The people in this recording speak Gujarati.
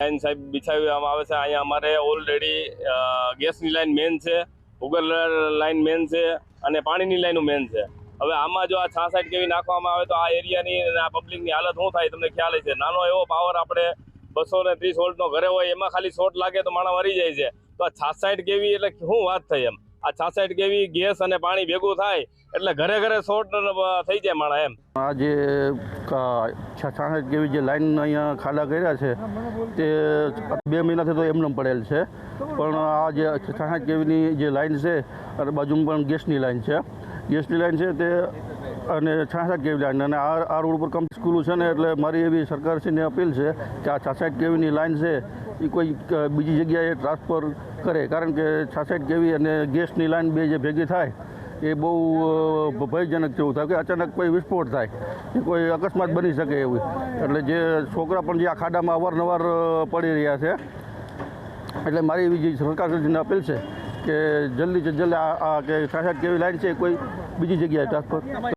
લાઈન સાહેબ બિછાવવામાં આવે છે। અહીંયા અમારે ઓલરેડી ગેસની લાઈન મેન છે, ભૂગર્ભ લાઈન મેન છે અને પાણીની લાઈનો મેન છે। હવે આમાં જો આ 66 કેવી નાખવામાં આવે તો આ એરિયાની અને આ પબ્લિકની હાલત શું થાય તમને ખ્યાલ છે। નાનો એવો પાવર આપણે 230 વોલ્ટનો ઘરે હોય એમાં ખાલી શોર્ટ લાગે તો માણસ મરી જાય છે। તો આ 66 કેવી એટલે શું વાત થઈ એમ। આ 66 કેવી ગેસ અને પાણી ભેગું થાય એટલે ઘરે ઘરે શોર્ટ થઈ જાય માણસ એમ। આ જે 66 કેવી જે લાઈન અહીંયા ખાડા કર્યા છે તે 2 મહિનાથી તો એમને પડેલ છે, પણ આ જે 66 કેવીની જે લાઈન છે અને બાજુમાં પણ ગેસની લાઈન છે તે અને 66 કેવી લાઈન અને આ રોડ ઉપર કમ સ્કૂલો છે ને, એટલે મારી એવી સરકારશ્રીને અપીલ છે કે આ 66 કેવીની લાઈન છે એ કોઈ બીજી જગ્યાએ ટ્રાન્સફર કરે, કારણ કે 66 કેવી અને ગેસની લાઈન બે જે ભેગી થાય એ બહુ ભયજનક જેવું થાય કે અચાનક કોઈ વિસ્ફોટ થાય કે કોઈ અકસ્માત બની શકે એવું, એટલે જે છોકરા પણ જે આ ખાડામાં અવારનવાર પડી રહ્યા છે, એટલે મારી એવી જે સરકારશ્રીને અપીલ છે કે જલ્દી આ કે 66 કેવી લાઈન છે કોઈ બીજી જગ્યાએ ટ્રાન્સફર